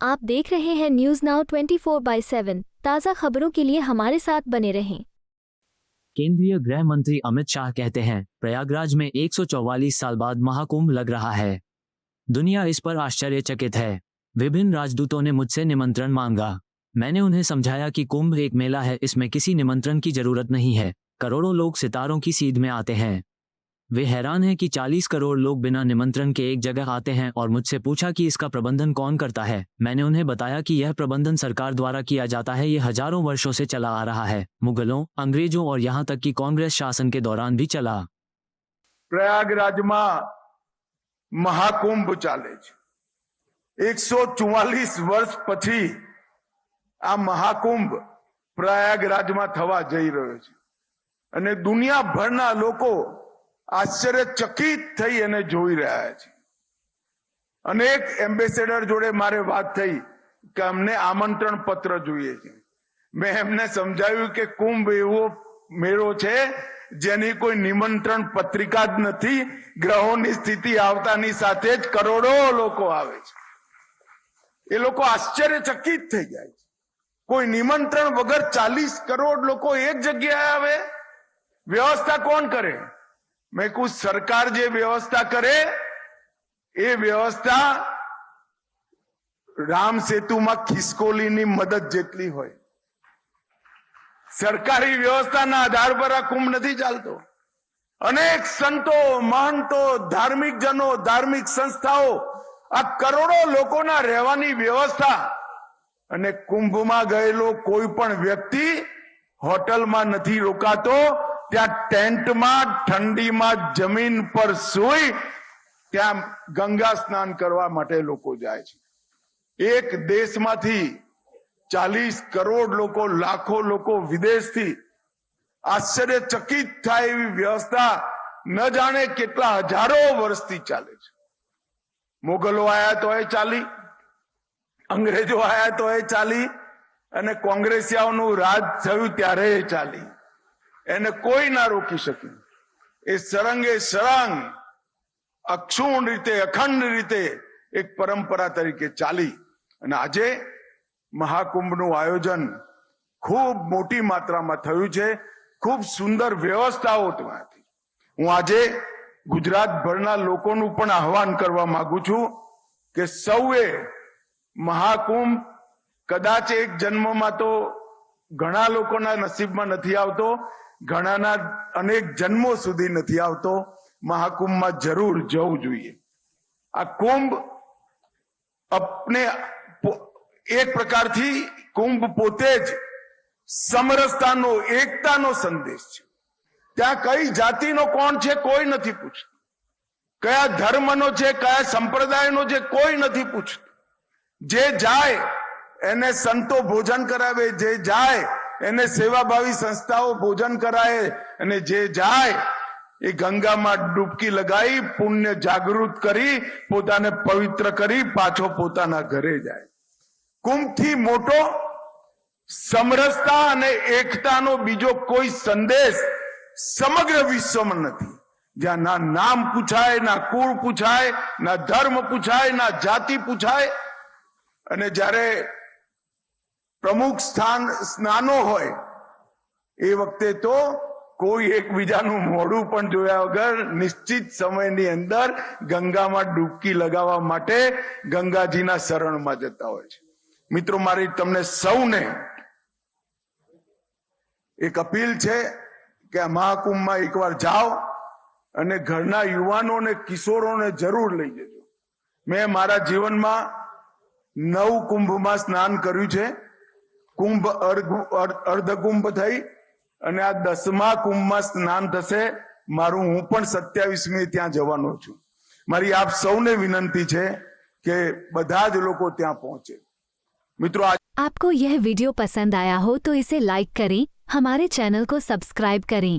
आप देख रहे हैं न्यूज नाउ 24/7 ताज़ा खबरों के लिए हमारे साथ बने रहें। केंद्रीय गृह मंत्री अमित शाह कहते हैं, प्रयागराज में 144 साल बाद महाकुंभ लग रहा है। दुनिया इस पर आश्चर्यचकित है। विभिन्न राजदूतों ने मुझसे निमंत्रण मांगा। मैंने उन्हें समझाया कि कुंभ एक मेला है, इसमें किसी निमंत्रण की जरूरत नहीं है। करोड़ों लोग सितारों की सीध में आते हैं। वे हैरान हैं कि 40 करोड़ लोग बिना निमंत्रण के एक जगह आते हैं और मुझसे पूछा कि इसका प्रबंधन कौन करता है। मैंने उन्हें बताया कि यह प्रबंधन सरकार द्वारा किया जाता है। ये हजारों वर्षों से चला आ रहा है। मुगलों, अंग्रेजों और यहाँ तक कि कांग्रेस शासन के दौरान भी चला। प्रयागराज में महाकुंभ चाले 144 वर्ष पछी आ महाकुंभ प्रयागराज में थवा जई रह्यो छे अने दुनियाभરના લોકો આશ્ચર્યચકિત થઈ અને જોઈ રહ્યા છે। અનેક એમ્બેસેડર જોડે મારે વાત થઈ કે અમને આમંત્રણ પત્ર જોઈએ છે। મેં એમને સમજાવ્યું કે કુંભ એવો મેળો છે જેની કોઈ નિમંત્રણ પત્રિકા જ નથી। ગ્રહોની સ્થિતિ આવતાની સાથે જ કરોડો લોકો આવે છે। એ લોકો આશ્ચર્યચકિત થઈ જાય છે। કોઈ નિમંત્રણ વગર 40 કરોડ લોકો એક જગ્યાએ આવે, વ્યવસ્થા કોણ કરે? मैं कुछ सरकार जे व्यवस्था करे ए व्यवस्था राम सेतु में खिसकोली नी मदद जेटली होय। सरकारी व्यवस्था ना आधार पर आ कुंभ नहीं चालतो। अनेक संतो, महंतो, धार्मिक जनों, धार्मिक संस्थाओं आ करोड़ों लोगों ना रहवानी व्यवस्था अने कुंभ में गयेलो कोई पण व्यक्ति होटल में नहीं रोकातो। त्या टेंट में ठंडी में जमीन पर सोई त्या गंगा स्नान करवा माटे लोको जाय छे। एक देश मांथी 40 करोड़ लोको, लाखों लोको विदेश थी आश्चर्यचकित थाय एवी व्यवस्था न जाने केटला हजारों वर्षथी चाले छे। मोगलो आया तो ए चाली, अंग्रेजो आया तो ए चाली अने कांग्रेसियाओनुं राज थयुं त्यारे ए चाली। એને કોઈ ના રોકી શકે। એ સરંગે સરંગ અક્ષુણ રીતે, અખંડ રીતે એક પરંપરા તરીકે ચાલી અને આજે મહાકુંભનું આયોજન ખૂબ મોટી માત્રામાં થયું છે। ખૂબ સુંદર વ્યવસ્થાઓ ત્યાંથી। હું આજે ગુજરાતભરના લોકોનું પણ આહવાન કરવા માંગુ છું કે સૌએ મહાકુંભ કદાચ એક જન્મમાં તો ઘણા લોકોના નસીબમાં નથી આવતો, ઘણાના અનેક જન્મો સુધી નથી આવતો। મહાકુંભમાં જરૂર જવું જોઈએ। આ કુંભ अपने एक प्रकारથી કુંભ પોતે જ સમરસતાનો, એકતાનો સંદેશ છે। ત્યાં કઈ જાતિનો કોણ છે કોઈ નથી પૂછતું, કયા ધર્મનો છે, કયા સંપ્રદાયનો છે કોઈ નથી પૂછતું। જે જાય એને સંતો ભોજન કરાવે, જે જાય એને સેવાભાવી સંસ્થાઓ ભોજન કરાય અને જે જાય એ ગંગામાં ડૂબકી લગાવી પુણ્ય જાગૃત કરી પોતાને પવિત્ર કરી પાછો પોતાના ઘરે જાય। કુંભથી મોટો સમરસતા અને એકતાનો બીજો કોઈ સંદેશ સમગ્ર વિશ્વમાં નથી। જ્યાં ના નામ પૂછાય, ના કુળ પૂછાય, ના ધર્મ પૂછાય, ના જાતિ પૂછાય અને જ્યારે प्रमुख स्थान स्नानो होय ए वक्ते तो कोई एकबीजानुं मोढुं पण जोया वगर निश्चित समयनी अंदर गंगा में डूबकी लगावा माटे गंगाजीना शरणमां जता होय छे। मित्रों, मारी तमने सौने एक अपील छे के आ महाकुंभ में एकवार जाओ अने घरना युवानों ने किशोरों ने जरूर लई जजो। मैं मारा जीवन में 9 कुंभ में स्नान कर्युं छे। कुंभ अर्धकुंभ थई અને આ 10મા કુંભમાં સ્નાન થશે। મારું હું પણ 27મી ત્યાં જવાનો છું। મારી આપ સૌને વિનંતી છે કે બધા જ લોકો ત્યાં પહોંચે। મિત્રો, आपको यह वीडियो पसंद आया हो तो इसे लाइक करें, हमारे चैनल को सब्सक्राइब करें।